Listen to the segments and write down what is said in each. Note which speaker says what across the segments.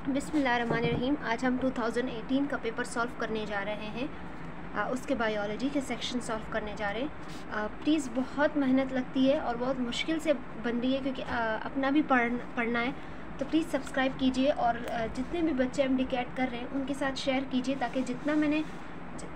Speaker 1: बिस्मिल्लाहिर्रहमानिर्रहीम। आज हम 2018 का पेपर सॉल्व करने जा रहे हैं। उसके बायोलॉजी के सेक्शन सॉल्व करने जा रहे हैं। प्लीज़, बहुत मेहनत लगती है और बहुत मुश्किल से बन रही है क्योंकि अपना भी पढ़ना है। तो प्लीज़ सब्सक्राइब कीजिए और जितने भी बच्चे MD-CAT कर रहे हैं उनके साथ शेयर कीजिए, ताकि जितना मैंने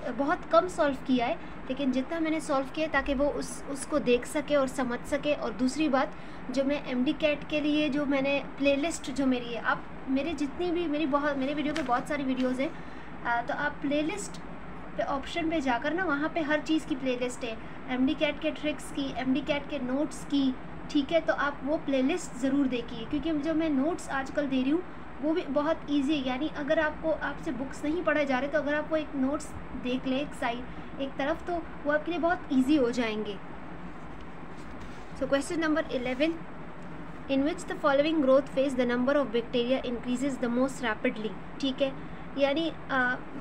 Speaker 1: बहुत कम सॉल्व किया है, लेकिन जितना मैंने सॉल्व किया है ताकि वो उसको देख सके और समझ सके। और दूसरी बात, जो मैं MD-CAT के लिए जो मैंने प्लेलिस्ट जो मेरी है, आप मेरे वीडियो पे बहुत सारी वीडियोज़ हैं, तो आप प्लेलिस्ट पे ऑप्शन पे जाकर ना, वहाँ पे हर चीज़ की प्लेलिस्ट है, MD-CAT के ट्रिक्स की, MD-CAT के नोट्स की, ठीक है। तो आप वो प्लेलिस्ट ज़रूर देखिए, क्योंकि जो मैं नोट्स आजकल दे रही हूँ वो भी बहुत इजी है। यानी अगर आपसे बुक्स नहीं पढ़े जा रहे, तो अगर आप वो एक नोट्स देख ले एक तरफ, तो वो आपके लिए बहुत इजी हो जाएंगे। So question number 11, in which the following growth phase the number of bacteria increases the most rapidly. ठीक है, यानी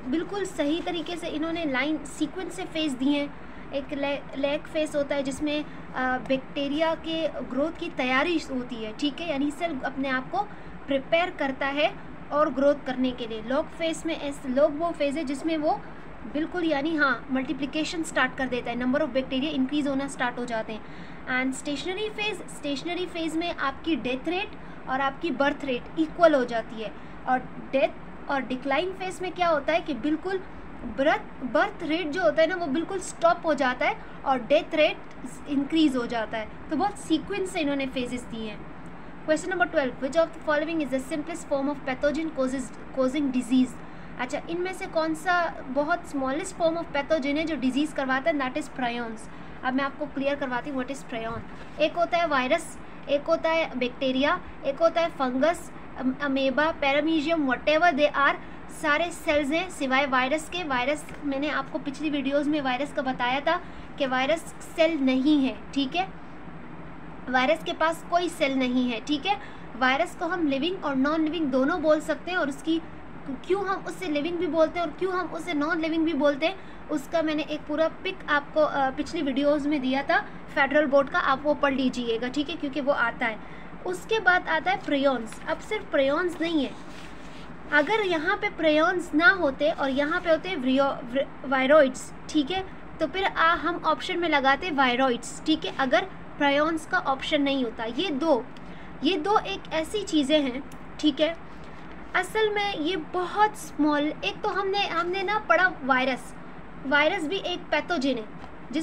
Speaker 1: बिल्कुल सही तरीके से इन्होंने लाइन सीक्वेंस से फेज दिए हैं। एक लैग फेज होता है जिसमें बैक्टीरिया के ग्रोथ की तैयारी होती है, ठीक है, यानी सेल अपने आप को प्रिपेयर करता है और ग्रोथ करने के लिए। लॉग फेज में लॉग वो फेज है जिसमें वो बिल्कुल यानी मल्टीप्लिकेशन स्टार्ट कर देता है, नंबर ऑफ बैक्टीरिया इंक्रीज होना स्टार्ट हो जाते हैं। एंड स्टेशनरी फेज में आपकी डेथ रेट और आपकी बर्थ रेट इक्वल हो जाती है। और डेथ और डिक्लाइन फेज में क्या होता है कि बिल्कुल बर्थ रेट जो होता है ना, वो बिल्कुल स्टॉप हो जाता है और डेथ रेट इंक्रीज हो जाता है। तो बहुत सीक्वेंस से इन्होंने फेजेस दिए हैं। Question number 12, which of the following is the simplest form of pathogen causing disease. अच्छा, इनमें से कौन सा बहुत स्मॉलेस्ट फॉर्म ऑफ पैथोजन है जो डिजीज करवाता है, दैट इज प्रायोन्स। अब मैं आपको क्लियर करवाती हूँ व्हाट इज प्रायोन। एक होता है वायरस, एक होता है बैक्टीरिया, एक होता है fungus, amoeba, paramecium, whatever they are, सारे सेल्स हैं सिवाय वायरस के। वायरस मैंने आपको पिछली वीडियोस में वायरस का बताया था कि वायरस सेल नहीं है, ठीक है, वायरस के पास कोई सेल नहीं है, ठीक है। वायरस को हम लिविंग और नॉन लिविंग दोनों बोल सकते हैं, और उसकी क्यों हम उससे लिविंग भी बोलते हैं और क्यों हम उसे नॉन लिविंग भी बोलते हैं, उसका मैंने एक पूरा पिक आपको पिछली वीडियोस में दिया था फेडरल बोर्ड का, आप वो पढ़ लीजिएगा, ठीक है, क्योंकि वो आता है। उसके बाद आता है प्रायोन्स। अब सिर्फ प्रायोन्स नहीं है, अगर यहाँ पे प्रायोन्स ना होते और यहाँ पे होते वायरॉइड्स, ठीक है, तो फिर हम ऑप्शन में लगाते वायरॉइड्स, ठीक है, अगर प्रायोन्स का ऑप्शन नहीं होता। ये दो एक ऐसी चीज़ें हैं, ठीक है, असल में ये बहुत स्मॉल। एक तो हमने ना पढ़ा वायरस भी एक पैथोजन है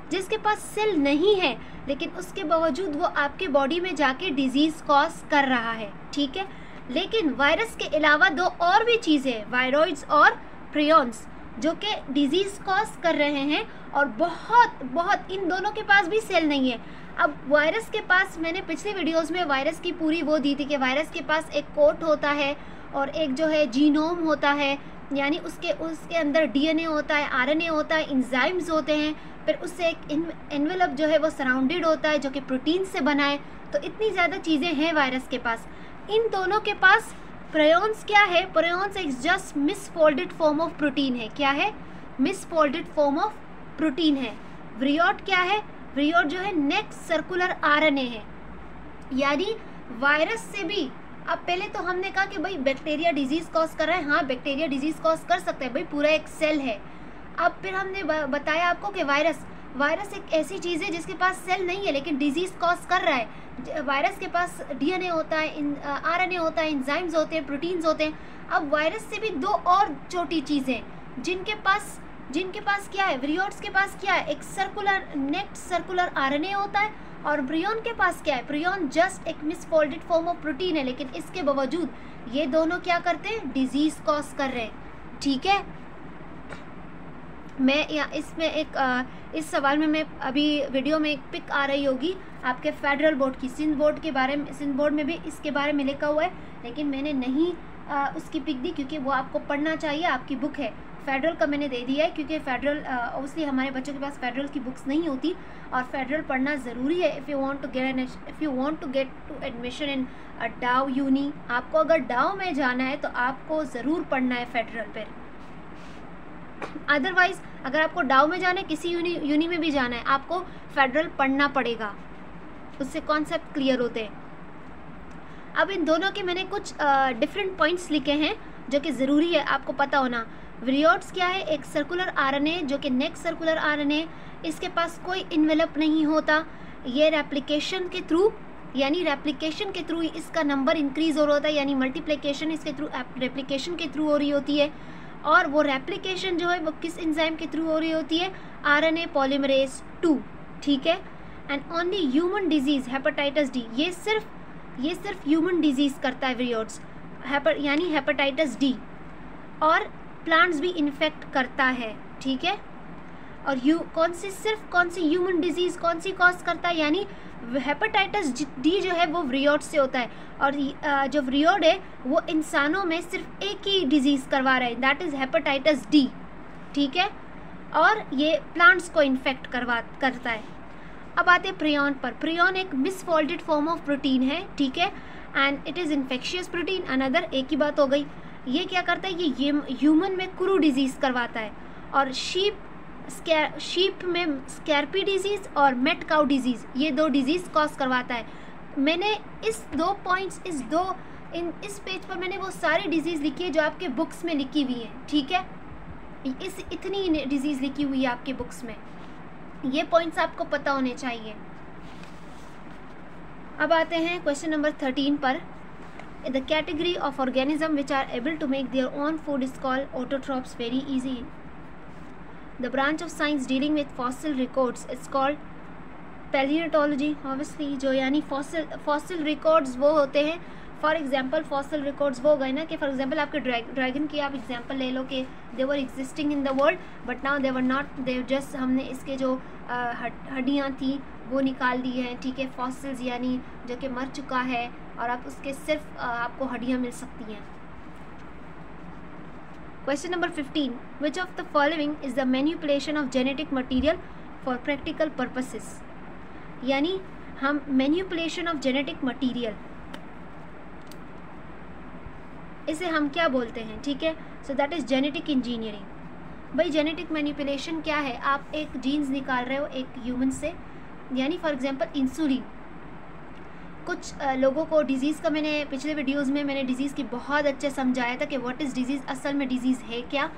Speaker 1: जिसके पास सेल नहीं है, लेकिन उसके बावजूद वो आपके बॉडी में जाके डिजीज कॉज कर रहा है, ठीक है। लेकिन वायरस के अलावा दो और भी चीज़ें हैं, वायरॉइड्स और प्रायोन्स, जो कि डिजीज कॉज कर रहे हैं, और बहुत इन दोनों के पास भी सेल नहीं है। अब वायरस के पास, मैंने पिछले वीडियोस में वायरस की पूरी वो दी थी कि वायरस के पास एक कोट होता है और एक जो है जीनोम होता है, यानी उसके अंदर DNA होता है, RNA होता है, इंजाइम्स होते हैं, फिर उससे एक एनवेलप जो है वो सराउंडेड होता है जो कि प्रोटीन से बना है। तो इतनी ज़्यादा चीज़ें हैं वायरस के पास। इन दोनों के पास प्रायोन्स क्या है? प्रायोन्स एक just misfolded form of protein है। क्या है? मिसफोल्डेड फॉर्म ऑफ प्रोटीन है। विरियोट क्या है? विरियोट जो है नेक्स्ट सर्कुलर RNA है। यानी वायरस से भी, अब पहले तो हमने कहा कि भाई बैक्टीरिया डिजीज कॉज कर रहा है, हाँ बैक्टीरिया डिजीज कॉज कर सकता है, भाई पूरा एक सेल है। अब फिर हमने बताया आपको कि वायरस एक ऐसी चीज़ है जिसके पास सेल नहीं है लेकिन डिजीज कॉज कर रहा है। वायरस के पास DNA होता है, RNA होता है, इंजाइम्स होते हैं, प्रोटीन्स होते हैं। अब वायरस से भी दो और छोटी चीज़ें जिनके पास क्या है, विरियोट्स के पास क्या है, एक नेक्स्ट सर्कुलर RNA होता है, और प्रियोन के पास क्या है, प्रियोन जस्ट एक मिसफोल्डेड फॉर्म ऑफ प्रोटीन है, लेकिन इसके बावजूद ये दोनों क्या करते हैं, डिजीज कॉज कर रहे हैं, ठीक है। मैं इस सवाल में मैं अभी वीडियो में एक पिक आ रही होगी आपके फेडरल बोर्ड की, सिंध बोर्ड में भी इसके बारे में लिखा हुआ है, लेकिन मैंने नहीं उसकी पिक दी क्योंकि वो आपको पढ़ना चाहिए, आपकी बुक है। फेडरल का मैंने दे दिया है क्योंकि फेडरल ऑब्वियसली हमारे बच्चों के पास फेडरल की बुक्स नहीं होती, और फेडरल पढ़ना ज़रूरी है if you want to get to admission in Dow uni. आपको अगर डाउ में जाना है तो आपको ज़रूर पढ़ना है फेडरल पर। अदरवाइज अगर आपको डाउ में जाना है, किसी यूनी में भी जाना है, आपको फेडरल पढ़ना पड़ेगा, उससे कॉन्सेप्ट क्लियर होते हैं। अब इन दोनों के मैंने कुछ डिफरेंट पॉइंट्स लिखे हैं जो कि ज़रूरी है आपको पता होना। विरियोड्स क्या है? एक सर्कुलर आरएनए जो कि नेक्स्ट सर्कुलर आरएनए, इसके पास कोई इन्वेलप नहीं होता। ये रेप्लिकेशन के थ्रू इसका नंबर इंक्रीज हो रहा होता है, यानी मल्टीप्लिकेशन इसके थ्रू, रेप्लिकेशन के थ्रू हो रही होती है। और वो रेप्लिकेशन जो है वो किस एंजाइम के थ्रू हो रही होती है? आरएनए पॉलीमरेज 2, ठीक है। And only human disease hepatitis D, ये सिर्फ ह्यूमन डिजीज़ करता है विरियोड्स, यानी हेपेटाइटिस डी, और प्लांट्स भी इन्फेक्ट करता है, ठीक है। और कौन सी ह्यूमन डिजीज़ कौन सी कॉज करता है? यानी हेपेटाइटिस डी जो है वो विरियोड से होता है, और जो विरियोड है वो इंसानों में सिर्फ एक ही डिजीज़ करवा रहा है, दैट इज़ हेपेटाइटिस डी, ठीक है। और ये प्लांट्स को इन्फेक्ट करता है। अब आते हैं प्रियॉन पर। प्रियॉन एक मिसफोल्डेड फॉर्म ऑफ प्रोटीन है, ठीक है, and it is infectious protein. Another, एक ही बात हो गई। ये क्या करता है? ये ह्यूमन में क्रू डिजीज़ करवाता है, और शीप में स्कैर्पी डिजीज़ और मेट काउ डिजीज़, ये 2 डिजीज़ कॉज करवाता है। मैंने इस पेज पर मैंने वो सारी डिजीज़ लिखी है जो आपके बुक्स में लिखी हुई हैं, ठीक है। इतनी डिजीज़ लिखी हुई है आपके बुक्स में, ये पॉइंट्स आपको पता होने चाहिए। अब आते हैं क्वेश्चन नंबर 13 पर। The category of organism which are able to make their own food is called autotrophs. Very easy. The branch of science dealing with fossil records is called palaeontology, obviously, जो यानी fossil records वो होते हैं। For example fossil records वो हो गए ना कि फॉर एग्जाम्पल आपके ड्रैगन की आप एग्जाम्पल ले लो कि they were existing in the world but now they were not, they just, हमने इसके जो हड्डियाँ थी वो निकाल दी हैं, ठीक है, फॉसिल्स यानी जो कि मर चुका है, और आप उसके सिर्फ आपको हड्डियाँ मिल सकती हैं। Question number 15, which of the following is the manipulation of genetic material for practical purposes. यानी हम मैनिपुलेशन ऑफ जेनेटिक मटीरियल, इसे हम क्या बोलते हैं, ठीक है। So that is genetic engineering. भाई जेनेटिक मैनिपुलेशन क्या है? आप एक जीन्स निकाल रहे हो एक ह्यूमन से, यानी फॉर एग्जांपल इंसुलिन। कुछ लोगों को डिजीज़ का, मैंने पिछले वीडियोस में मैंने डिजीज़ की बहुत अच्छे समझाया था कि व्हाट इज़ डिजीज़, असल में डिजीज़ है क्या।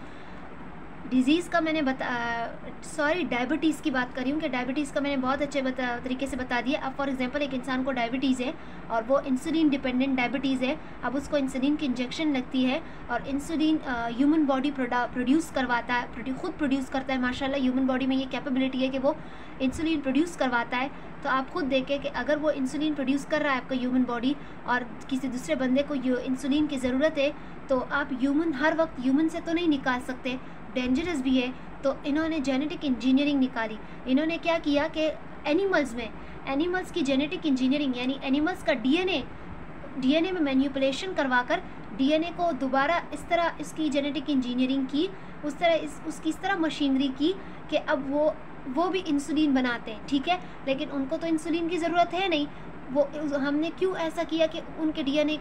Speaker 1: डिजीज़ का मैंने डायबिटीज़ की बात कर रही हूँ कि डायबिटीज़ का मैंने बहुत अच्छे तरीके से बता दिया। अब फॉर एग्जांपल एक इंसान को डायबिटीज़ है और वो इंसुलिन डिपेंडेंट डायबिटीज़ है। अब उसको इंसुलिन की इंजेक्शन लगती है और इंसुलिन ह्यूमन बॉडी प्रोड्यूस करवाता है, खुद प्रोड्यूस करता है। माशाल्लाह ह्यूमन बॉडी में ये कैपेबिलिटी है कि वो इंसुलिन प्रोड्यूस करवाता है। तो आप खुद देखें कि अगर वो इंसुलिन प्रोड्यूस कर रहा है आपका ह्यूमन बॉडी और किसी दूसरे बंदे को इंसुलिन की ज़रूरत है, तो आप हर वक्त ह्यूमन से तो नहीं निकाल सकते, डेंजरस भी है। तो इन्होंने जेनेटिक इंजीनियरिंग निकाली। इन्होंने क्या किया कि एनिमल्स की जेनेटिक इंजीनियरिंग, यानी एनिमल्स का डीएनए में मैनिपुलेशन करवाकर डीएनए को दोबारा इस तरह इसकी जेनेटिक इंजीनियरिंग की, उसकी इस तरह मशीनरी की कि अब वो भी इंसुलिन बनाते हैं, ठीक है। लेकिन उनको तो इंसुलिन की ज़रूरत है नहीं। वो हमने क्यों ऐसा किया कि उनके डीएनए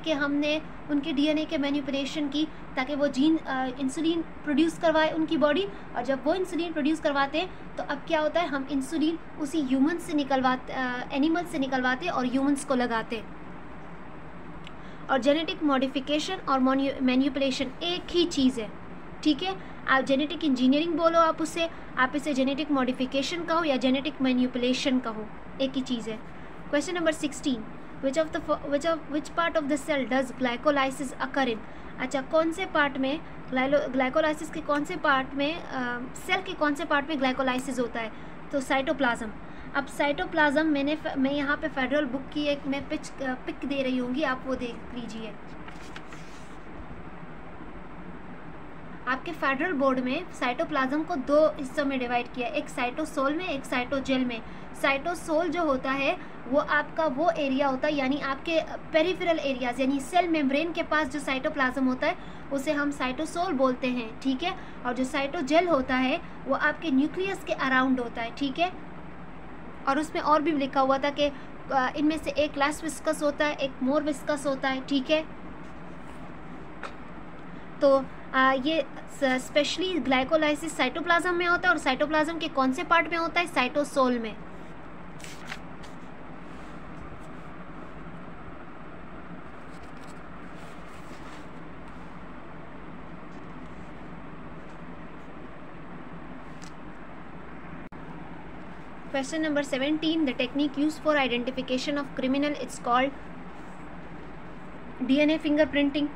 Speaker 1: के मैनिपुलेशन की ताकि वो जीन इंसुलिन प्रोड्यूस करवाए उनकी बॉडी। और जब वो इंसुलिन प्रोड्यूस करवाते हैं तो अब क्या होता है, हम इंसुलिन उसी ह्यूमन से एनिमल से निकलवाते और ह्यूमंस को लगाते। और जेनेटिक मॉडिफिकेशन और मैनिपुलेशन एक ही चीज़ है, ठीक है। आप जेनेटिक इंजीनियरिंग बोलो, आप इसे जेनेटिक मॉडिफिकेशन कहो या जेनेटिक मैनिपुलेशन कहो, एक ही चीज़ है। Question number 16, which part of the cell does glycolysis occur in. अच्छा, कौन से पार्ट में ग्लाइकोलाइसिस के कौन से पार्ट में सेल के कौन से पार्ट में ग्लाइकोलाइसिस होता है? तो साइटोप्लाज्म। अब साइटोप्लाज्म मैं यहाँ पे फेडरल बुक की एक मैं पिक दे रही होंगी, आप वो देख लीजिए। आपके फेडरल बोर्ड में साइटोप्लाज्म को 2 हिस्सों में डिवाइड किया, एक साइटोसोल में, एक साइटोजेल में। साइटोसोल जो होता है वो आपका वो एरिया होता है, यानी आपके पेरिफेरल एरियाज, यानी सेल मेम्ब्रेन के पास जो साइटोप्लाज्म होता है उसे हम साइटोसोल बोलते हैं, ठीक है। और जो साइटोजेल होता है वो आपके न्यूक्लियस के अराउंड होता है, ठीक है। और उसमें और भी लिखा हुआ था कि इनमें से एक लेस विस्कस होता है, एक मोर विस्कस होता है, ठीक है। तो ये स्पेशली ग्लाइकोलाइसिस साइटोप्लाज्म में होता है, और साइटोप्लाज्म के कौन से पार्ट में होता है? साइटोसोल में। Question number 17. The technique used for identification of criminal is called DNA fingerprinting.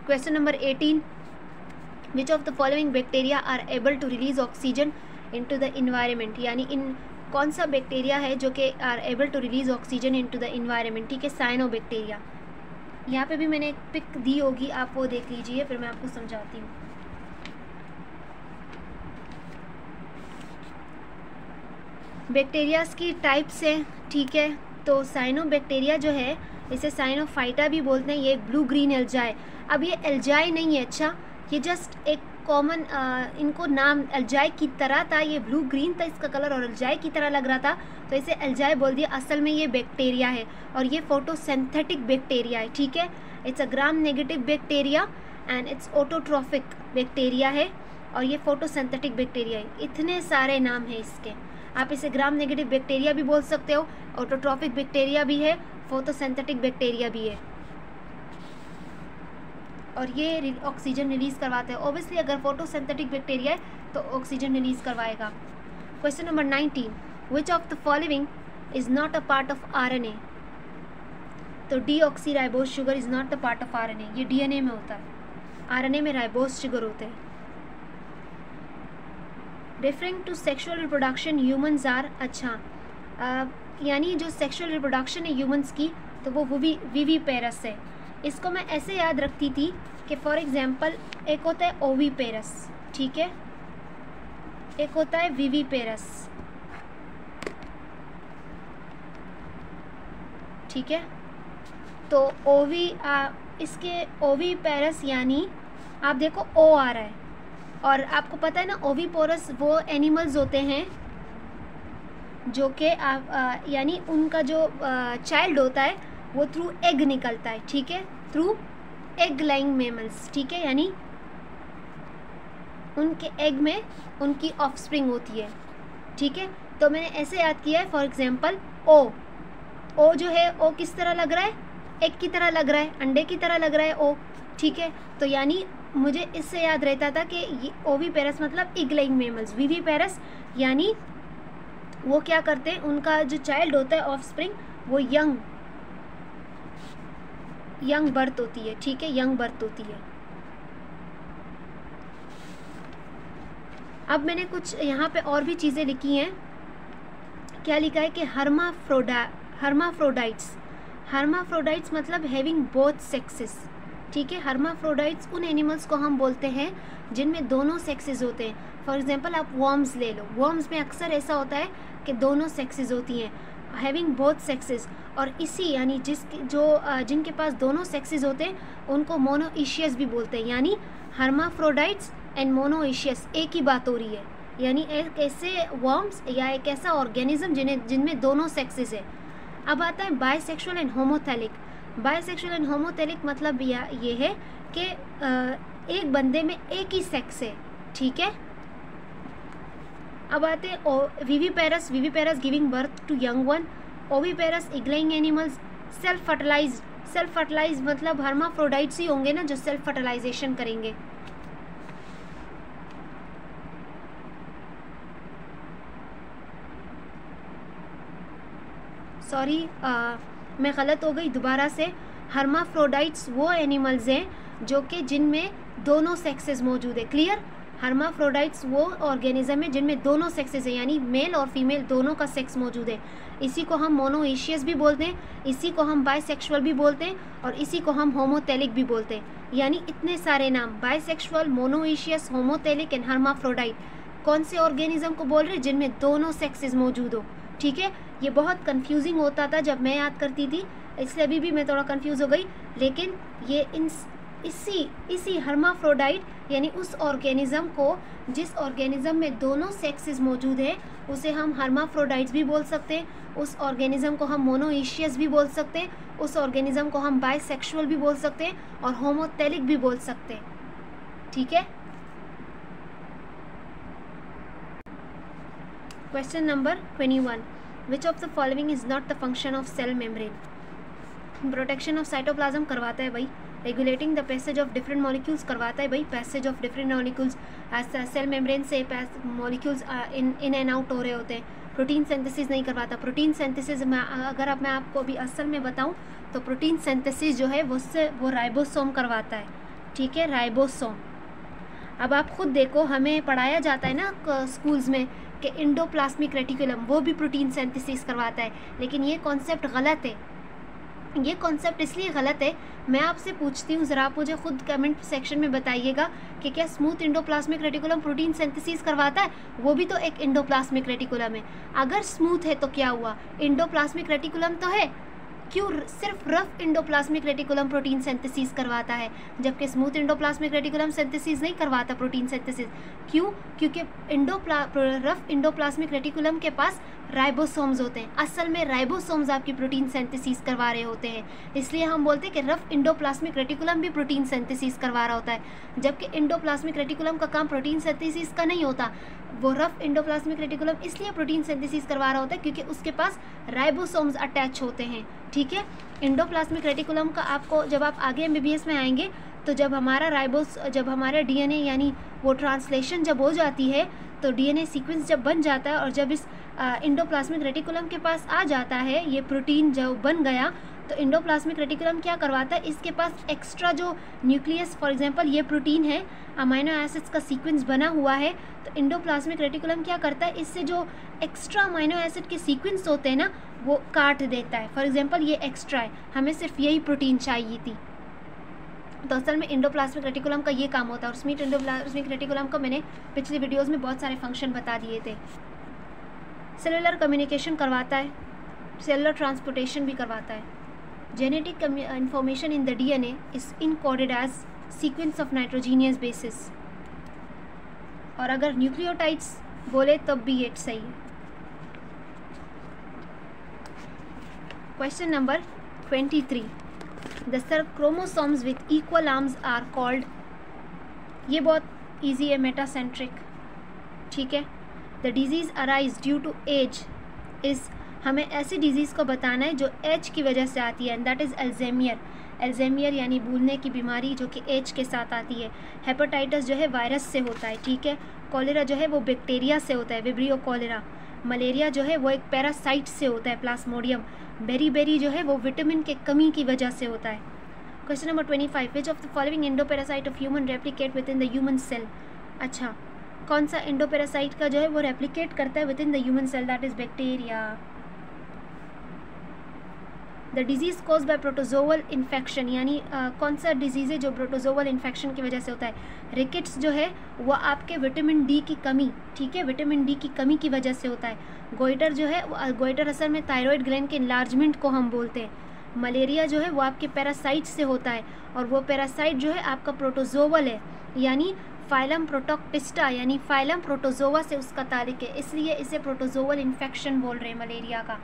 Speaker 1: Question number 18. Which of the following bacteria are able to release oxygen into the environment? यानी इन कौन सा बैक्टीरिया है जो कि are able to release oxygen into the environment? ठीक है, cyanobacteria. यहाँ पे भी मैंने एक पिक दी होगी, आप वो देख लीजिए, फिर मैं आपको समझाती हूँ। बैक्टीरियाज की टाइप्स है, ठीक है। तो साइनोबैक्टीरिया जो है इसे साइनोफाइटा भी बोलते हैं। ये ब्लू ग्रीन एल्जाई, अब ये एल्जाई नहीं है, अच्छा ये जस्ट एक कॉमन इनको नाम एल्जाई की तरह था, ये ब्लू ग्रीन था इसका कलर और एल्जाई की तरह लग रहा था तो इसे एल्जाई बोल दिया। असल में ये बैक्टीरिया है और ये फोटोसिंथेटिक बैक्टीरिया है, ठीक है। It's a gram negative bacteria and it's autotrophic bacteria है और ये फोटोसिंथेटिक बैक्टीरिया है। इतने सारे नाम हैं इसके, आप इसे ग्राम नेगेटिव बैक्टीरिया भी बोल सकते हो, ऑटोट्रॉफिक बैक्टीरिया भी है, फोटोसिंथेटिक बैक्टीरिया भी है और ये ऑक्सीजन रिलीज करवाते हैं। ऑब्वियसली अगर फोटोसिंथेटिक बैक्टीरिया है तो ऑक्सीजन रिलीज करवाएगा। Question number 19. Which of the following is not a part of RNA? तो deoxyribose sugar is not the part of RNA, ये डीएनए में होता है, आरएनए में राइबोज शुगर होते हैं। Referring to sexual reproduction humans are, अच्छा यानी जो सेक्सुअल रिप्रोडक्शन है ह्यूमंस की तो वो विविपेरस है। इसको मैं ऐसे याद रखती थी कि फॉर एग्जांपल एक होता है ओविपेरस, ठीक है, एक होता है विविपेरस, ठीक है। तो इसके ओविपेरस यानी आप देखो ओ आ रहा है और आपको पता है ना ओविपोरस वो एनिमल्स होते हैं जो कि यानी उनका जो चाइल्ड होता है वो थ्रू एग निकलता है, ठीक है, थ्रू एग लाइंग मेमल्स, ठीक है, यानी उनके एग में उनकी ऑफस्प्रिंग होती है, ठीक है। तो मैंने ऐसे याद किया है, फॉर एग्जांपल ओ जो है ओ किस तरह लग रहा है, एग की तरह लग रहा है, अंडे की तरह लग रहा है ओ, ठीक है। तो यानी मुझे इससे याद रहता था कि ओविपेरस मतलब एग लाइंग मेमल्स, विविपेरस यानी वो क्या करते हैं, उनका जो चाइल्ड होता है ऑफस्प्रिंग वो यंग बर्थ होती है, ठीक है, यंग बर्थ होती है। अब मैंने कुछ यहाँ पे और भी चीज़ें लिखी हैं। क्या लिखा है कि हर्माफ्रोडाइट्स मतलब हैविंग बोथ सेक्सेस, ठीक है। हर्माफ्रोडाइट्स उन एनिमल्स को हम बोलते हैं जिनमें दोनों सेक्सेस होते हैं। फॉर एग्जांपल आप वर्म्स ले लो, वर्म्स में अक्सर ऐसा होता है कि दोनों सेक्सेस होती हैं, हैविंग बोथ सेक्सेस। और इसी यानी जिनके पास दोनों सेक्सेस होते हैं उनको मोनोइशियस भी बोलते हैं, यानी हर्माफ्रोडाइट्स एंड मोनोइशियस एक ही बात हो रही है, यानी एक ऐसे वर्म्स या एक ऐसा ऑर्गेनिज्म जिनमें दोनों सेक्सेस है। अब आता है bisexual and homothallic. Bisexual and homothallic मतलब ये है कि एक बंदे में एक ही सेक्स है, ठीक है। अब आते हैं viviparous giving birth to young one, oviparous egg laying animals, self fertilise मतलब हर्माफ्रोडाइट्स ही होंगे ना जो सेल्फ फर्टिलाइजेशन करेंगे। सॉरी मैं गलत हो गई, दोबारा से। हर्माफ्रोडाइट्स वो एनिमल्स हैं जो कि जिनमें दोनों सेक्सेस मौजूद है, क्लियर। हर्माफ्रोडाइट्स वो ऑर्गेनिज्म है जिनमें दोनों सेक्सेस है, यानी मेल और फीमेल दोनों का सेक्स मौजूद है। इसी को हम मोनोइशियस भी बोलते हैं, इसी को हम बायसेक्सुअल भी बोलते हैं और इसी को हम होमोथैलिक भी बोलते हैं। यानी इतने सारे नाम, bisexual, monoecious, homothallic and hermaphrodite, कौन से ऑर्गेनिज्म को बोल रहे हैं जिनमें दोनों सेक्सेस मौजूद हो, ठीक है। ये बहुत कंफ्यूजिंग होता था जब मैं याद करती थी, इसलिए अभी भी मैं थोड़ा कंफ्यूज हो गई, लेकिन ये इसी हर्माफ्रोडाइट यानी उस ऑर्गेनिज्म को जिस ऑर्गेनिज्म में दोनों सेक्सेस मौजूद है उसे हम हर्माफ्रोडाइट्स भी बोल सकते हैं, उस ऑर्गेनिज्म को हम मोनोइशियस भी बोल सकते हैं, उस ऑर्गेनिज्म को हम बायसेक्सुअल भी बोल सकते हैं और होमोथैलिक भी बोल सकते हैं, ठीक है। Question number 21. Which of the following is not the function of cell membrane? Protection of cytoplasm करवाता है भाई, regulating the passage of different molecules करवाता है भाई, passage of different molecules cell membrane से मॉलिक्यूल्स इन एंड आउट हो रहे होते हैं। प्रोटीन सिंथेसिस नहीं करवाता। प्रोटीन सिंथेसिस में अगर मैं आपको अभी असल में बताऊं तो प्रोटीन सिंथेसिस जो है वो राइबोसोम करवाता है, ठीक है, राइबोसोम। अब आप खुद देखो, हमें पढ़ाया जाता है ना स्कूल्स में कि इंडोप्लाज्मिक रेटिकुलम, वो भी प्रोटीन सिंथेसिस करवाता है, लेकिन ये कॉन्सेप्ट गलत है। ये कॉन्सेप्ट इसलिए गलत है, मैं आपसे पूछती हूँ, ज़रा आप मुझे खुद कमेंट सेक्शन में बताइएगा कि क्या smooth endoplasmic reticulum protein synthesis करवाता है? वो भी तो एक इंडोप्लाज्मिक रेटिकुलम है। अगर स्मूथ है तो क्या हुआ, इंडोप्लाज्मिक रेटिकुलम तो है, क्यों सिर्फ rough endoplasmic reticulum protein synthesis करवाता है जबकि स्मूथ इंडोप्लाज्मिक रेटिकुलम सिंथेसिस नहीं करवाता प्रोटीन सिंथेसिस? क्यों? क्योंकि रफ इंडोप्लाज्मिक रेटिकुलम के पास राइबोसोम्स होते हैं। असल में राइबोसोम्स आपकी प्रोटीन सिंथेसिस करवा रहे होते हैं, इसलिए हम बोलते हैं कि रफ इंडोप्लाज्मिक रेटिकुलम भी प्रोटीन सिंथेसिस करवा रहा होता है, जबकि इंडोप्लाज्मिक रेटिकुलम का काम प्रोटीन सिंथेसिस का नहीं होता। वो रफ इंडोप्लाज्मिक रेटिकुलम इसलिए प्रोटीन सिंथेसिस करवा रहा होता है क्योंकि उसके पास राइबोसोम्स अटैच होते हैं, ठीक है। इंडोप्लाज्मिक रेटिकुलम का आपको जब आप आगे MBBS में आएंगे तो जब हमारा DNA यानी वो ट्रांसलेशन जब हो जाती है तो DNA सीक्वेंस जब बन जाता है और जब इस इंडोप्लाज्मिक रेटिकुलम के पास आ जाता है ये प्रोटीन जब बन गया तो इंडोप्लाज्मिक रेटिकुलम क्या करवाता है, इसके पास एक्स्ट्रा जो न्यूक्लियस, फॉर एग्जांपल ये प्रोटीन है, अमाइनो एसिड्स का सीक्वेंस बना हुआ है, तो इंडोप्लाज्मिक रेटिकुलम क्या करता है, इससे जो एक्स्ट्रा अमाइनो एसिड के सीक्वेंस होते हैं ना वो काट देता है। फॉर एग्जांपल ये एक्स्ट्रा है, हमें सिर्फ यही प्रोटीन चाहिए थी, तो असल में इंडोप्लाज्मिक रेटिकुलम का ये काम होता है। और स्मूथ इंडोप्लाज्मिक रेटिकुलम को मैंने पिछले वीडियोज़ में बहुत सारे फंक्शन बता दिए थे। सेलुलर कम्युनिकेशन करवाता है, सेलुलर ट्रांसपोर्टेशन भी करवाता है। Genetic information in the DNA is encoded as sequence of nitrogenous bases, और अगर न्यूक्लियोटाइड्स बोले तब भी ये सही है। Question number 23, the chromosomes with equal arms are called, ये बहुत ईजी है, मेटासेंट्रिक, ठीक है। The disease arise due to age is, हमें ऐसी डिजीज़ को बताना है जो एज की वजह से आती है, एंड दैट इज़ अल्जाइमर यानी भूलने की बीमारी जो कि एज के साथ आती है। हेपेटाइटिस जो है वायरस से होता है, ठीक है। कॉलेरा जो है वो बैक्टीरिया से होता है, विब्रियो कॉलेरा। मलेरिया जो है वो एक पैरासाइट से होता है, प्लाज्मोडियम। बेरी जो है वो विटामिन के कमी की वजह से होता है। Question number 25, which of the following endoparasite of human replicate within the human cell. अच्छा, कौन सा एंडोपैरासाइट का जो है वो रेप्लिकेट करता है within the human cell, that is bacteria. The disease cause by protozoal infection, यानी कौन सा डिजीज़ है जो प्रोटोजोअल इन्फेक्शन की वजह से होता है। रिकेट्स जो है वो आपके विटामिन डी की कमी, ठीक है, विटामिन डी की कमी की वजह से होता है। गोइटर जो है, गोइटर असल में थायराइड ग्लैंड के इन्लार्जमेंट को हम बोलते हैं। मलेरिया जो है वो आपके पैरासाइट से होता है, और वो पैरासाइट जो है आपका प्रोटोजोअल है, यानी फाइलम प्रोटोक्टिस्टा, यानी फाइलम प्रोटोजोआ से उसका ताल्लुक है, इसलिए इसे प्रोटोजोअल इन्फेक्शन बोल रहे हैं मलेरिया का।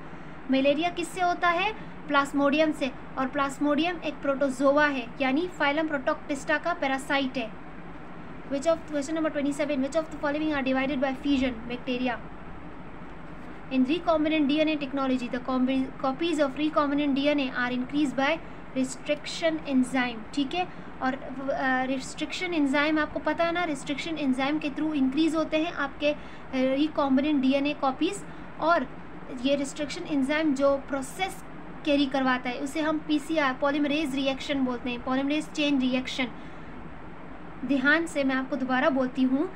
Speaker 1: मलेरिया किससे होता है, प्लाज्मोडियम से, और प्लाज्मोडियम एक प्रोटोजोआ है, यानी फाइलम प्रोटोक्टिस्टा का पैरासाइट है। Which of, question number 27, which of the following are divided by fusion, bacteria. In recombinant DNA technology, the copies of recombinant DNA are increased by restriction enzyme, ठीक है। और restriction enzyme आपको पता है ना, restriction enzyme के through increase होते हैं आपके रिकॉम्बिनेंट DNA कॉपीज़, और ये रिस्ट्रिक्शन एंजाइम जो प्रोसेस कैरी करवाता है उसे हम PCR पॉलीमरेज रिएक्शन बोलते हैं, पॉलीमरेज चेन रिएक्शन। ध्यान से मैं आपको दोबारा बोलती हूँ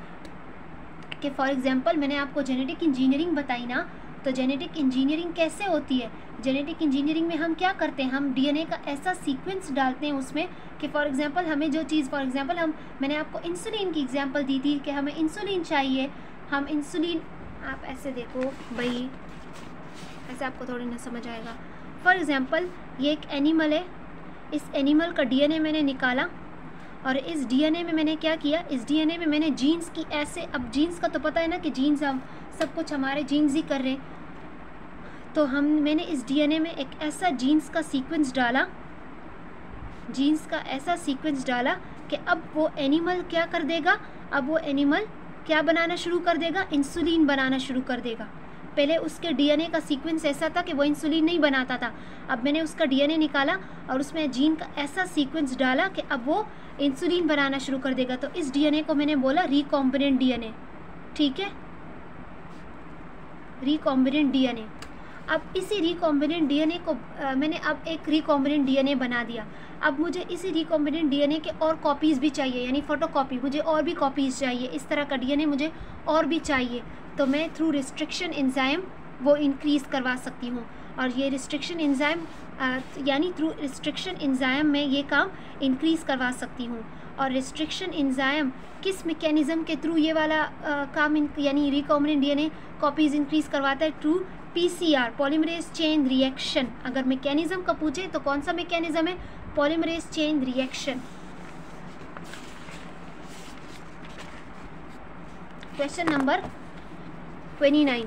Speaker 1: कि फॉर एग्जांपल मैंने आपको जेनेटिक इंजीनियरिंग बताई ना, तो जेनेटिक इंजीनियरिंग कैसे होती है। जेनेटिक इंजीनियरिंग में हम क्या करते हैं, हम DNA का ऐसा सीक्वेंस डालते हैं उसमें कि फॉर एग्जांपल हमें जो चीज़, फॉर एग्जांपल मैंने आपको इंसुलिन की एग्जांपल दी थी कि हमें इंसुलिन चाहिए, हम इंसुलिन, आप ऐसे देखो भाई, ऐसे आपको थोड़ी ना समझ आएगा। फॉर एग्जांपल ये एक एनिमल है, इस एनिमल का DNA मैंने निकाला, और इस DNA में मैंने क्या किया, इस DNA में मैंने जीन्स की ऐसे, अब जीन्स का तो पता है ना कि जीन्स, हम सब कुछ हमारे जीन्स ही कर रहे हैं, तो मैंने इस DNA में एक ऐसा जीन्स का सीक्वेंस डाला, जीन्स का ऐसा सीक्वेंस डाला कि अब वो एनिमल क्या कर देगा, अब वो एनिमल क्या बनाना शुरू कर देगा, इंसुलिन बनाना शुरू कर देगा। पहले उसके डीएनए का सीक्वेंस ऐसा था कि वो इंसुलिन नहीं बनाता था। अब मैंने उसका डीएनए निकाला और उसमें जीन का ऐसा सीक्वेंस डाला कि अब वो इंसुलिन बनाना शुरू कर देगा। तो इस डीएनए को मैंने बोला रिकॉम्बिनेंट डीएनए, ठीक है, रिकॉम्बिनेंट डीएनए। अब इसी रिकॉम्बिनेंट डीएनए को मैंने अब एक रिकॉम्बिनेंट डीएनए बना दिया। अब मुझे इसी रिकॉम्बिनेंट डीएनए के और कॉपीज़ भी चाहिए, यानी फोटोकॉपी, मुझे और भी कॉपीज़ चाहिए, इस तरह का डीएनए मुझे और भी चाहिए। तो मैं थ्रू रिस्ट्रिक्शन एंजाइम वो इंक्रीज़ करवा सकती हूँ। और ये रिस्ट्रिक्शन एंजाइम यानी थ्रू रिस्ट्रिक्शन एंजाइम में ये काम इंक्रीज़ करवा सकती हूँ। और रिस्ट्रिक्शन एंजाइम किस मैकेनिज़्म के थ्रू ये वाला काम यानी रिकॉम्बिनेंट डीएनए कॉपीज़ इंक्रीज़ करवाता है? Through PCR, polymerase chain reaction. अगर मैकेनिज़्म का पूछे तो कौन सा मैकेनिज़्म है? Polymerase chain reaction. Question number 29,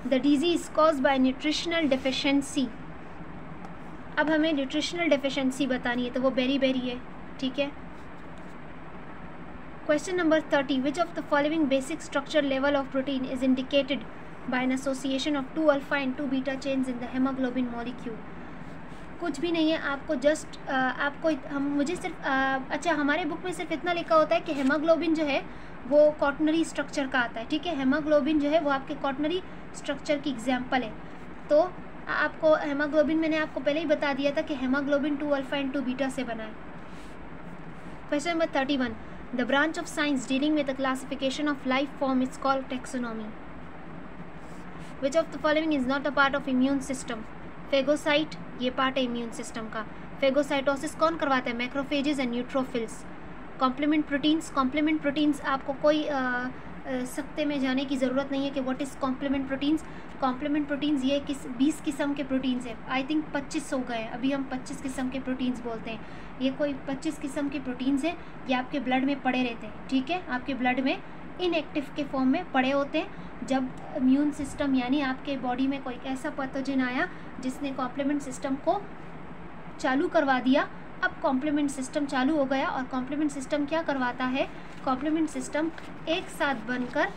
Speaker 1: the disease caused by nutritional deficiency. अब हमें न्यूट्रिशनल डेफिशिएंसी बतानी है, तो वो बेरी है, ठीक है। Question number 30, which of the following basic structure level of protein is indicated by an association of 2 alpha and 2 beta chains in the haemoglobin molecule. कुछ भी नहीं है, आपको जस्ट आपको मुझे सिर्फ अच्छा, हमारे बुक में सिर्फ इतना लिखा होता है कि हेमोग्लोबिन जो है वो क्वाटर्नरी स्ट्रक्चर का आता है, ठीक है। हेमोग्लोबिन जो है वो आपके क्वाटर्नरी स्ट्रक्चर की एग्जाम्पल है। तो आपको हेमोग्लोबिन मैंने आपको पहले ही बता दिया था कि हेमोग्लोबिन 2 अल्फा एंड 2 बीटा से बना है। Question number 31, the branch of science dealing with the classification of life form is called taxonomy. Which of the following is not a part of immune system? Phagocyte, ये part है immune system का। Phagocytosis कौन करवाता है? Macrophages and neutrophils. Complement proteins, complement proteins आपको कोई सख्ते में जाने की ज़रूरत नहीं है कि what is complement proteins. Complement proteins ये 20 किस्म के प्रोटीन्स हैं, आई थिंक 25 हो गए, अभी हम 25 किस्म के प्रोटीन्स बोलते हैं। ये कोई 25 किस्म के प्रोटीन्स हैं, ये आपके ब्लड में पड़े रहते हैं, ठीक है, आपके ब्लड में इनएक्टिव के फॉर्म में पड़े होते हैं। जब इम्यून सिस्टम यानी आपके बॉडी में कोई ऐसा पैथोजन आया जिसने कॉम्प्लीमेंट सिस्टम को चालू करवा दिया, अब कॉम्प्लीमेंट सिस्टम चालू हो गया। और कॉम्प्लीमेंट सिस्टम क्या करवाता है? कॉम्प्लीमेंट सिस्टम एक साथ बनकर,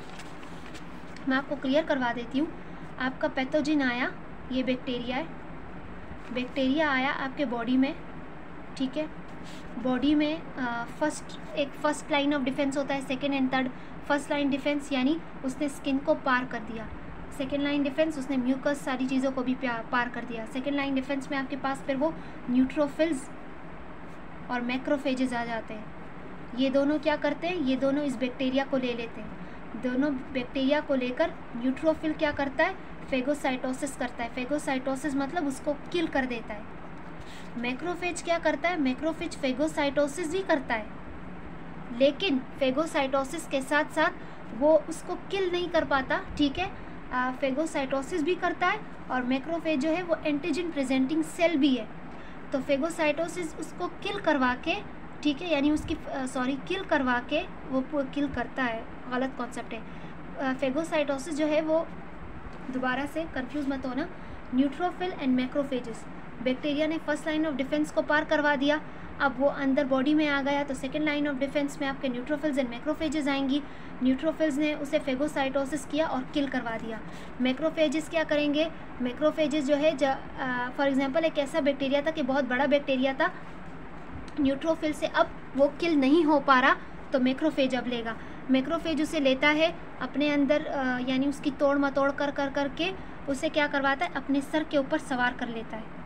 Speaker 1: मैं आपको क्लियर करवा देती हूँ। आपका पैथोजन आया, ये बैक्टीरिया है, बैक्टीरिया आया आपके बॉडी में, ठीक है। बॉडी में एक फर्स्ट लाइन ऑफ डिफेंस होता है, second and third. First line defence यानी उसने स्किन को पार कर दिया। सेकेंड लाइन डिफेंस उसने म्यूकस सारी चीज़ों को भी पार कर दिया। सेकेंड लाइन डिफेंस में आपके पास फिर वो न्यूट्रोफिल्स और मैक्रोफेजेस आ जाते हैं। ये दोनों क्या करते हैं? ये दोनों इस बैक्टीरिया को ले लेते हैं। दोनों बैक्टीरिया को लेकर न्यूट्रोफिल क्या करता है? फेगोसाइटोसिस करता है। फेगोसाइटोसिस मतलब उसको किल कर देता है। मैक्रोफेज क्या करता है? मैक्रोफेज फेगोसाइटोसिस भी करता है, लेकिन फेगोसाइटोसिस के साथ साथ वो उसको किल नहीं कर पाता, ठीक है। फेगोसाइटोसिस भी करता है और मैक्रोफेज जो है वो एंटीजन प्रेजेंटिंग सेल भी है। तो फेगोसाइटोसिस उसको किल करवा के, ठीक है, यानी उसकी किल करवा के वो किल करता है, गलत कॉन्सेप्ट है। फेगोसाइटोसिस जो है वो, दोबारा से कंफ्यूज मत होना, न्यूट्रोफिल एंड मैक्रोफेजेस। बैक्टीरिया ने फर्स्ट लाइन ऑफ डिफेंस को पार करवा दिया, अब वो अंदर बॉडी में आ गया, तो सेकेंड लाइन ऑफ डिफेंस में आपके न्यूट्रोफिल्स एंड मैक्रोफेजेस आएंगी। न्यूट्रोफिल्स ने उसे फेगोसाइटोसिस किया और किल करवा दिया। मैक्रोफेजेस क्या करेंगे? मैक्रोफेजेस जो है फॉर एग्जांपल एक ऐसा बैक्टीरिया था कि बहुत बड़ा बैक्टीरिया था, न्यूट्रोफिल से अब वो किल नहीं हो पा रहा, तो मैक्रोफेज अब लेगा। मैक्रोफेज उसे लेता है अपने अंदर, यानी उसकी तोड़ मतोड़ कर करके उसे क्या करवाता है? अपने सर के ऊपर सवार कर लेता है,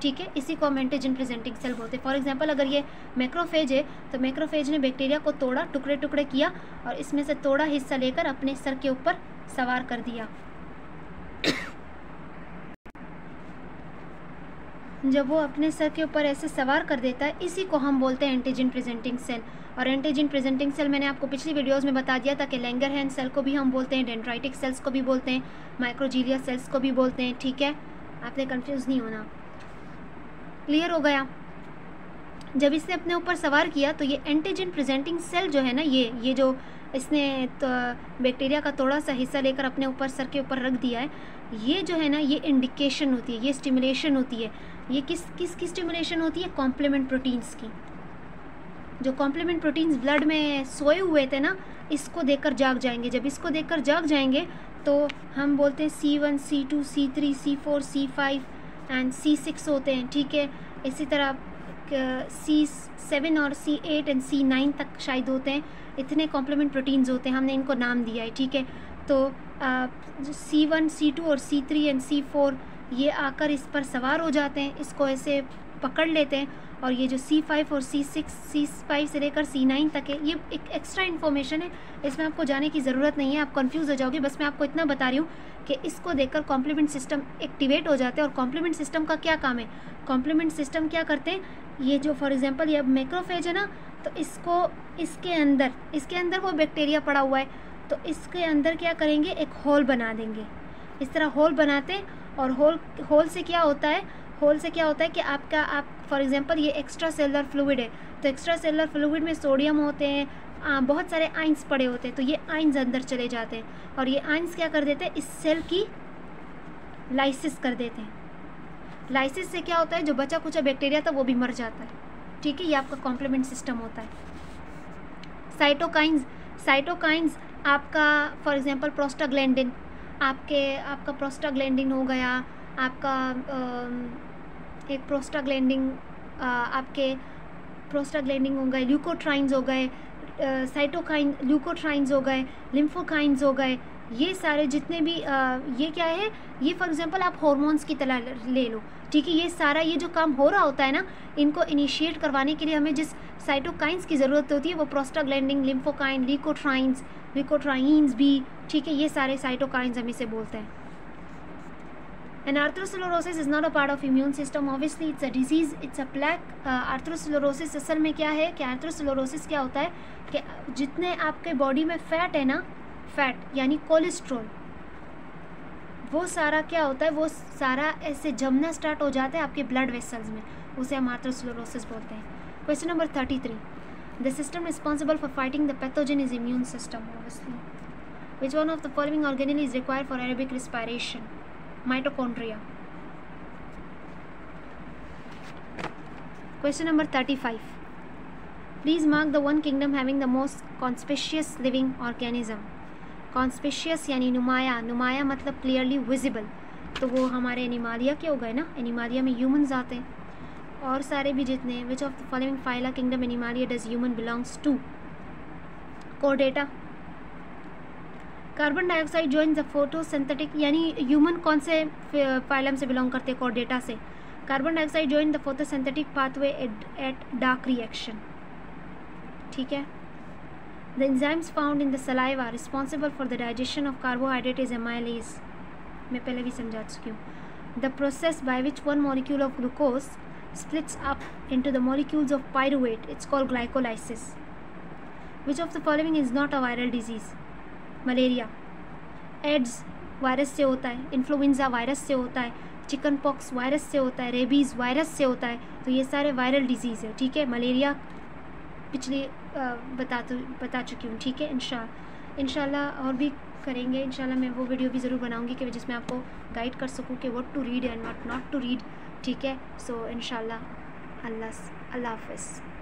Speaker 1: ठीक है। इसी को हम एंटीजन प्रेजेंटिंग सेल बोलते हैं। फॉर एग्जांपल अगर ये मैक्रोफेज है तो मैक्रोफेज ने बैक्टीरिया को तोड़ा, टुकड़े टुकड़े किया और इसमें से थोड़ा हिस्सा लेकर अपने सर के ऊपर सवार कर दिया। जब वो अपने सर के ऊपर ऐसे सवार कर देता है, इसी को हम बोलते हैं एंटीजन प्रेजेंटिंग सेल। और एंटीजन प्रेजेंटिंग सेल मैंने आपको पिछली वीडियोस में बता दिया था कि लैंगरहैंस सेल को भी हम बोलते हैं, डेंड्राइटिक सेल्स को भी बोलते हैं, माइक्रोजीलिया सेल्स को भी बोलते हैं, ठीक है। आपने कंफ्यूज नहीं होना, क्लियर हो गया। जब इसने अपने ऊपर सवार किया तो ये एंटीजन प्रेजेंटिंग सेल जो है ना, ये जो इसने तो बैक्टीरिया का थोड़ा सा हिस्सा लेकर अपने ऊपर सर के ऊपर रख दिया है, ये जो है ना, ये इंडिकेशन होती है, ये स्टिमुलेशन होती है। ये किस स्टिमुलेशन होती है? कॉम्प्लीमेंट प्रोटीन्स की। जो कॉम्प्लीमेंट प्रोटीन्स ब्लड में सोए हुए थे ना, इसको देखकर जाग जाएंगे। जब इसको देखकर जाग जाएंगे तो हम बोलते हैं C1, C2, C3, C4, C5 and C6 होते हैं, ठीक है। इसी तरह C7 और C8 एंड C9 तक शायद होते हैं। इतने कॉम्प्लीमेंट प्रोटीन्स होते हैं, हमने इनको नाम दिया है, ठीक है। तो C1, C2 और C3 एंड C4 ये आकर इस पर सवार हो जाते हैं, इसको ऐसे पकड़ लेते हैं। और ये जो C5 और C6, C5 से लेकर C9 तक है, ये एक एक्स्ट्रा इन्फॉर्मेशन है, इसमें आपको जाने की ज़रूरत नहीं है, आप कंफ्यूज हो जाओगे। बस मैं आपको इतना बता रही हूँ कि इसको देखकर कॉम्प्लीमेंट सिस्टम एक्टिवेट हो जाते हैं। और कॉम्प्लीमेंट सिस्टम का क्या काम है? कॉम्प्लीमेंट सिस्टम क्या करते हैं, ये जो फॉर एग्जांपल ये मैक्रोफेज है ना, तो इसको इसके अंदर वो बैक्टीरिया पड़ा हुआ है, तो इसके अंदर क्या करेंगे, एक होल बना देंगे। इस तरह होल बनाते हैं, और होल से क्या होता है, कि आप फॉर एग्जांपल ये एक्स्ट्रा सेलुलर फ्लूइड है, तो एक्स्ट्रा सेलुलर फ्लूइड में सोडियम होते हैं, बहुत सारे आइंस पड़े होते हैं, तो ये आइंस अंदर चले जाते हैं, और ये आइंस क्या कर देते हैं, इस सेल की लाइसिस कर देते हैं। लाइसिस से क्या होता है, जो बचा कुचा बैक्टीरिया था वो भी मर जाता है, ठीक है। ये आपका कॉम्प्लीमेंट सिस्टम होता है। साइटोकाइंस आपका फॉर एग्जांपल प्रोस्टाग्लैंडिन, आपका प्रोस्टाग्लैंडिन हो गया, आपका एक प्रोस्टाग्लैंडिन हो गए, ल्यूकोट्राइन्स हो गए, साइटोकाइन ल्यूकोट्राइन्स हो गए, लिम्फोकाइन्स हो गए, ये सारे जितने भी ये क्या है, ये फॉर एग्जांपल आप हार्मोन्स की तरह ले लो, ठीक है। ये सारा ये जो काम हो रहा होता है ना, इनको इनिशिएट करवाने के लिए हमें जिस साइटोकाइंस की ज़रूरत होती है वो प्रोस्टाग्लैंडिन, लिम्फोकाइन, ल्यूकोट्राइन्स भी, ठीक है। ये सारे साइटोकाइंस हम इसे बोलते हैं। And arthrosclerosis is not a part of immune system. Obviously, it's a disease. It's a plaque. Arthrosclerosis असल में क्या है कि arthrosclerosis क्या होता है कि जितने आपके बॉडी में फैट है ना, फैट यानी कोलेस्ट्रॉल, वो सारा क्या होता है, वो सारा ऐसे जमना स्टार्ट हो जाता है आपके ब्लड वेसल्स में, उसे हम आर्थ्रोस्क्लेरोसिस बोलते हैं। Question number 33, the system responsible for fighting the pathogen is immune system. Obviously, which one of the following organelle is required for aerobic respiration? Mitochondria. Question number 35. Please mark the one kingdom having the most conspicuous living organism. Conspicuous यानी नुमाया मतलब clearly visible, तो वो हमारे Animalia के हो गए ना, एनिमालिया में ह्यूमंस आते हैं, और सारे भी जितने। Which of the following phyla kingdom Animalia does human belongs to? Chordata. Carbon dioxide join the photosynthetic, यानी ह्यूमन कौन से फाइलम से बिलोंग करते हैं? कॉर्डेटा से। Carbon dioxide join the photosynthetic pathway at dark reaction, ठीक है। The enzymes found in the saliva responsible for the digestion of carbohydrate is amylase, मैं पहले भी समझा चुकी हूँ। The process by which one molecule of glucose splits up into the molecules of pyruvate, it's called glycolysis. Which of the following is not a viral disease? Malaria. AIDS virus से होता है, influenza virus से होता है, chicken pox virus से होता है, rabies virus से होता है, तो ये सारे वायरल डिजीज़ है, ठीक है। मलेरिया पिछले बता चुकी हूँ, ठीक है। इंशाल्लाह और भी करेंगे, इंशाल्लाह मैं वो वीडियो भी ज़रूर बनाऊँगी कि जिसमें आपको गाइड कर सकूँ कि what to read and not to read, ठीक है। सो इंशाल्लाह, अल्लाह हाफ़िज़।